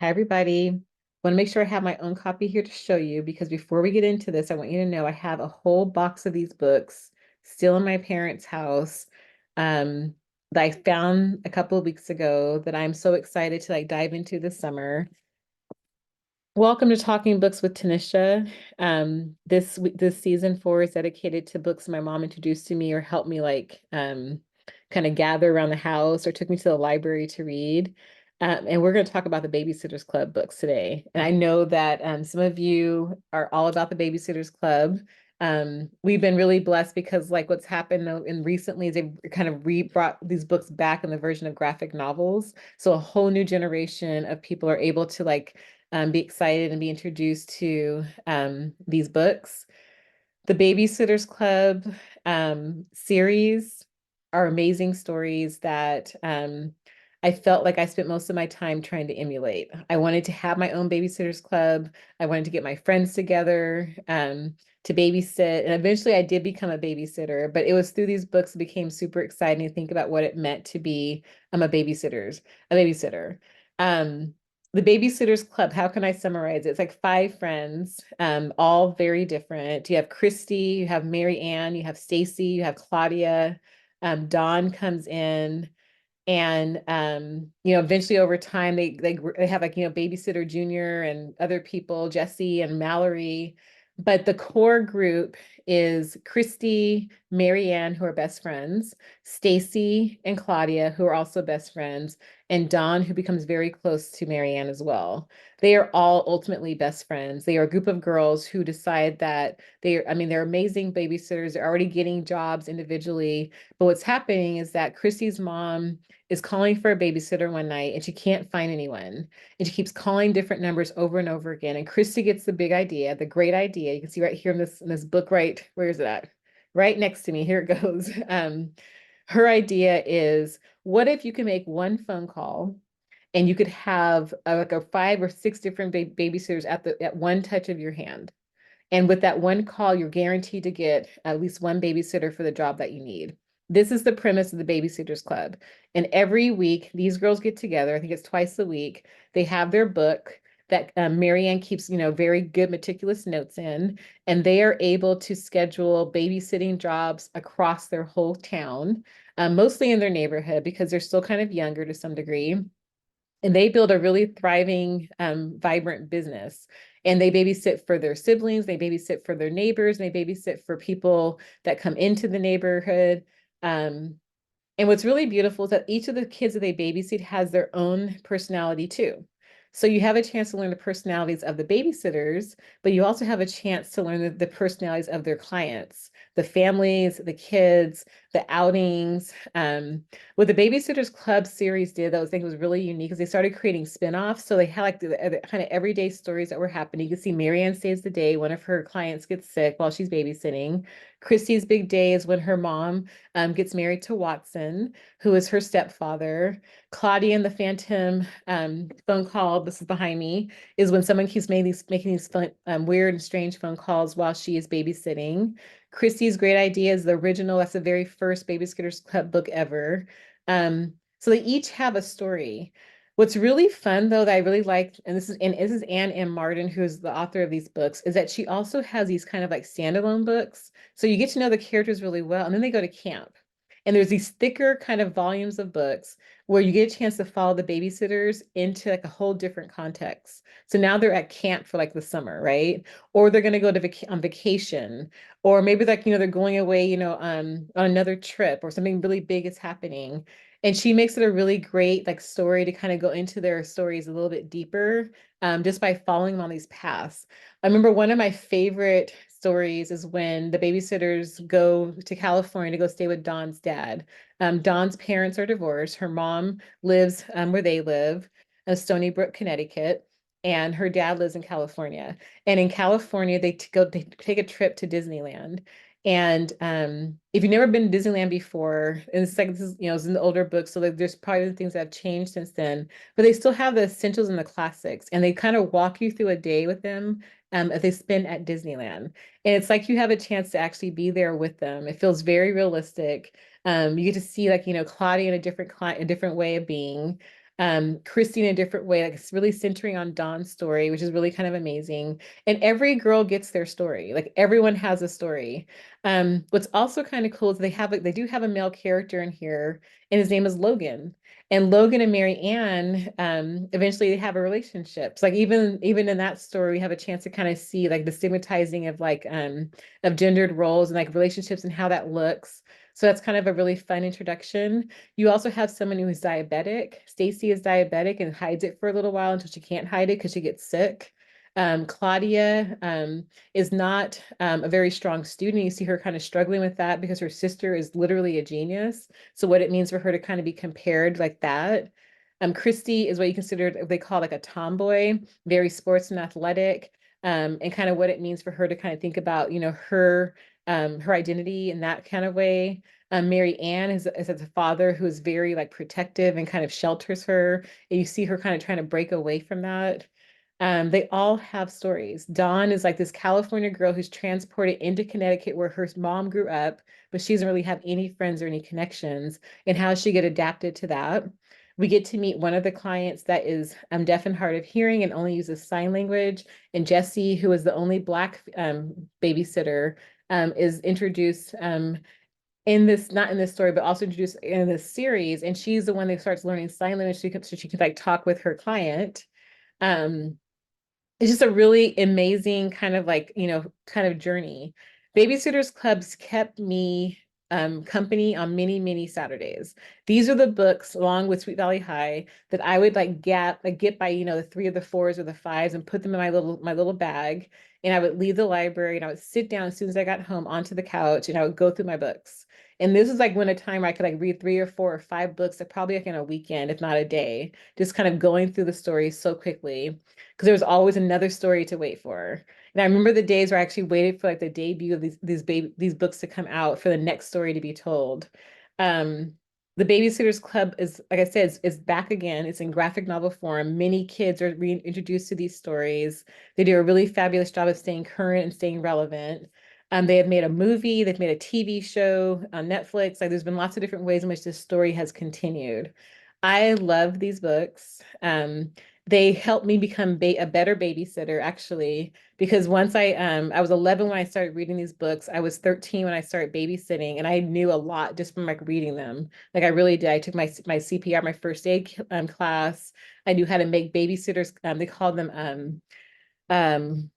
Hi, everybody. Want to make sure I have my own copy here to show you because before we get into this, I want you to know I have a whole box of these books still in my parents' house um, that I found a couple of weeks ago that I'm so excited to dive into this summer. Welcome to Talking Books with Tanisha. This season 4 is dedicated to books my mom introduced to me or helped me kind of gather around the house or took me to the library to read. And we're going to talk about the Babysitters Club books today. And I know that some of you are all about the Babysitters Club. We've been really blessed because what's happened though in recently is they've kind of brought these books back in the version of graphic novels. So a whole new generation of people are able to be excited and be introduced to these books. The Babysitters Club series are amazing stories that I felt like I spent most of my time trying to emulate. I wanted to have my own Babysitters Club. I wanted to get my friends together to babysit. And eventually I did become a babysitter, but it was through these books it became super exciting to think about what it meant to be a babysitter. Um, the Babysitters Club, how can I summarize it? It's like five friends, all very different. You have Christy, you have Mary Ann, you have Stacy, you have Claudia. Dawn comes in, and eventually over time they have Babysitter Junior and other people, Jesse and Mallory. But the core group is Christy, Mary Ann, who are best friends, Stacy and Claudia, who are also best friends, and Dawn, who becomes very close to Mary Ann as well. They are all ultimately best friends. They are a group of girls who decide that they're amazing babysitters. They're already getting jobs individually. But what's happening is that Christy's mom is calling for a babysitter one night and she can't find anyone. And she keeps calling different numbers over and over again. And Christy gets the big idea, the great idea. You can see right here in this book, right? Where is it at? Right next to me. Here it goes. Her idea is, what if you can make one phone call and you could have like a 5 or 6 different babysitters at one touch of your hand. And with that one call, you're guaranteed to get at least one babysitter for the job that you need. This is the premise of the Babysitters Club. And every week, these girls get together. I think it's twice a week. They have their book that Marianne keeps, very good, meticulous notes in. And they are able to schedule babysitting jobs across their whole town, mostly in their neighborhood because they're still kind of younger to some degree. And they build a really thriving, vibrant business. And they babysit for their siblings, they babysit for their neighbors, and they babysit for people that come into the neighborhood. Um, and what's really beautiful is that each of the kids that they babysit has their own personality too. So you have a chance to learn the personalities of the babysitters, but you also have a chance to learn the personalities of their clients, the families, the kids, the outings. What the Babysitters Club series did that I think was really unique is they started creating spin-offs. So they had like the kind of everyday stories that were happening. You can see Marianne saves the day. One of her clients gets sick while she's babysitting. Christy's big day is when her mom gets married to Watson, who is her stepfather. Claudia and the Phantom phone call, this is behind me, is when someone keeps making these fun, weird and strange phone calls while she is babysitting. Christy's great idea is the original, that's the very first Babysitters Club book ever. So they each have a story. What's really fun though that I really liked, and this is Anne M. Martin, who is the author of these books, is that she also has these kind of like standalone books. So you get to know the characters really well, and then they go to camp. And there's these thicker kind of volumes of books where you get a chance to follow the babysitters into like a whole different context. So now they're at camp for like the summer, right? Or they're going to go to on vacation, or maybe they're going away, on another trip, or something really big is happening. And she makes it a really great like story to kind of go into their stories a little bit deeper, just by following them on these paths. I remember one of my favorite stories is when the babysitters go to California to go stay with Dawn's dad. Dawn's parents are divorced. Her mom lives where they live, in Stony Brook, Connecticut, and her dad lives in California. And in California, they take a trip to Disneyland. And if you've never been to Disneyland before, and it's like this is, it's in the older books, so like there's probably things that have changed since then, but they still have the essentials and the classics, and they kind of walk you through a day with them as they spend at Disneyland. And it's like you have a chance to actually be there with them. It feels very realistic. You get to see Claudia in a different way of being. Christy in a different way. Like it's really centering on Dawn's story, which is really kind of amazing. And every girl gets their story. Like everyone has a story. What's also kind of cool is they do have a male character in here, and his name is Logan. And Logan and Mary Ann, eventually they have a relationship. So like even in that story, we have a chance to kind of see like the stigmatizing of like of gendered roles and like relationships and how that looks. So that's kind of a really fun introduction. You also have someone who is diabetic. Stacy is diabetic and hides it for a little while until she can't hide it because she gets sick. Claudia is not a very strong student. You see her kind of struggling with that because her sister is literally a genius. So what it means for her to kind of be compared like that. Christy is what you consider, they call like a tomboy, very sports and athletic, and kind of what it means for her to kind of think about, her identity in that kind of way. Mary Ann is a father who is very like protective and kind of shelters her. And you see her kind of trying to break away from that. They all have stories. Dawn is like this California girl who's transported into Connecticut where her mom grew up, but she doesn't really have any friends or any connections. And how she get adapted to that. We get to meet one of the clients that is deaf and hard of hearing and only uses sign language. And Jessie, who is the only Black babysitter, is introduced in this, not in this story, but also introduced in this series. And she's the one that starts learning sign language so she can like talk with her client. Um, it's just a really amazing kind of like, kind of journey. Babysitters Clubs kept me company on many, many Saturdays. These are the books, along with Sweet Valley High, that I would get by, the three or the fours or the fives and put them in my little bag. And I would leave the library and I would sit down as soon as I got home onto the couch and I would go through my books. And this was like when a time where I could like read 3 or 4 or 5 books, like probably like in a weekend, if not a day, just kind of going through the stories so quickly because there was always another story to wait for. And I remember the days where I actually waited for like the debut of these books to come out for the next story to be told. Um, the Babysitters Club is, like I said, is back again. It's in graphic novel form. Many kids are reintroduced to these stories. They do a really fabulous job of staying current and staying relevant. They have made a movie, they've made a TV show on Netflix. Like there's been lots of different ways in which this story has continued. I love these books. They helped me become a better babysitter, actually, because once I was 11 when I started reading these books. I was 13 when I started babysitting, and I knew a lot just from like reading them. Like I really did. I took my CPR, my first aid class. I knew how to make babysitters. They called them um,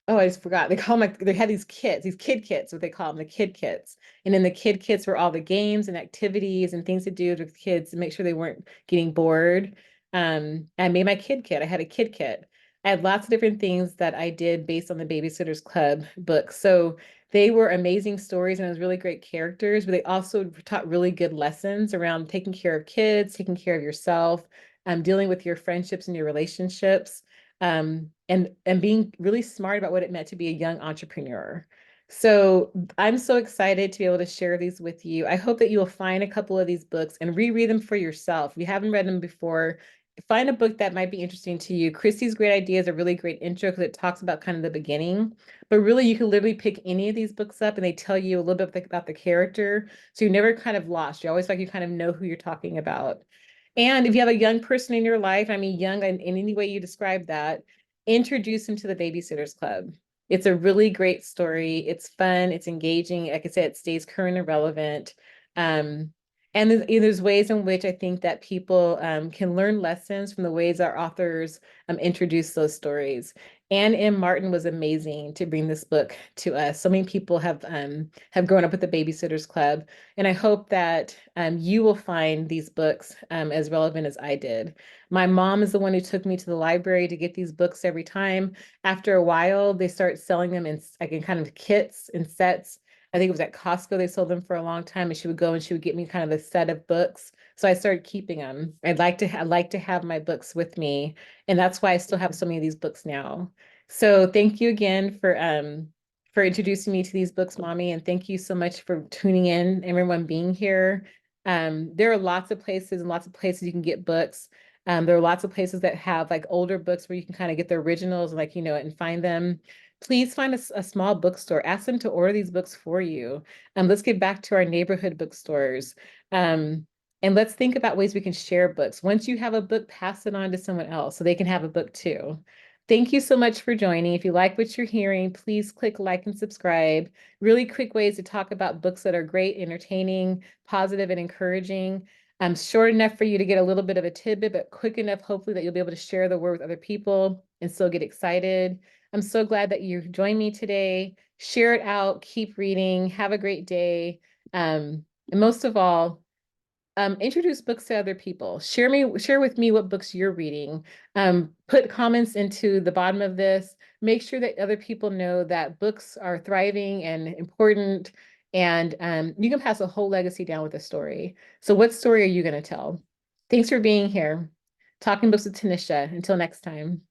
oh, I just forgot. They call them like they had these kits, these kid kits, what they call them, the kid kits. And in the kid kits were all the games and activities and things to do with kids to make sure they weren't getting bored. I made my kid kit. I had a kid kit. I had lots of different things that I did based on the Babysitters Club books. So they were amazing stories and it was really great characters, but they also taught really good lessons around taking care of kids, taking care of yourself, dealing with your friendships and your relationships, and being really smart about what it meant to be a young entrepreneur. So I'm so excited to be able to share these with you. I hope that you will find a couple of these books and reread them for yourself. If you haven't read them before, find a book that might be interesting to you. Christy's Great Idea is a really great intro because it talks about kind of the beginning. But really, you can literally pick any of these books up and they tell you a little bit about the character. So you're never kind of lost. You always like you kind of know who you're talking about. And if you have a young person in your life, I mean, young in any way you describe that, introduce them to the Babysitters Club. It's a really great story. It's fun. It's engaging. Like I said, it stays current and relevant. Um, and there's ways in which I think that people can learn lessons from the ways our authors introduce those stories. Anne M. Martin was amazing to bring this book to us. So many people have grown up with the Babysitters Club, and I hope that you will find these books as relevant as I did. My mom is the one who took me to the library to get these books every time. After a while, they start selling them in like in kind of kits and sets. I think it was at Costco they sold them for a long time, and she would go and she would get me kind of a set of books. So I started keeping them. I like to have my books with me, and that's why I still have so many of these books now. So thank you again for introducing me to these books, Mommy, and thank you so much for tuning in and everyone being here. There are lots of places and lots of places you can get books. There are lots of places that have like older books where you can kind of get the originals, like, and find them. Please find a small bookstore. Ask them to order these books for you. Let's get back to our neighborhood bookstores. Um, And let's think about ways we can share books. Once you have a book, pass it on to someone else so they can have a book too. Thank you so much for joining. If you like what you're hearing, please click like and subscribe. Really quick ways to talk about books that are great, entertaining, positive, and encouraging. Short enough for you to get a little bit of a tidbit, but quick enough, hopefully, that you'll be able to share the word with other people and still get excited. I'm so glad that you joined me today. Share it out, keep reading, have a great day. And most of all, introduce books to other people. Share with me what books you're reading. Put comments into the bottom of this. Make sure that other people know that books are thriving and important, and you can pass a whole legacy down with a story. So what story are you going to tell? Thanks for being here. Talking Books with Tanisha. Until next time.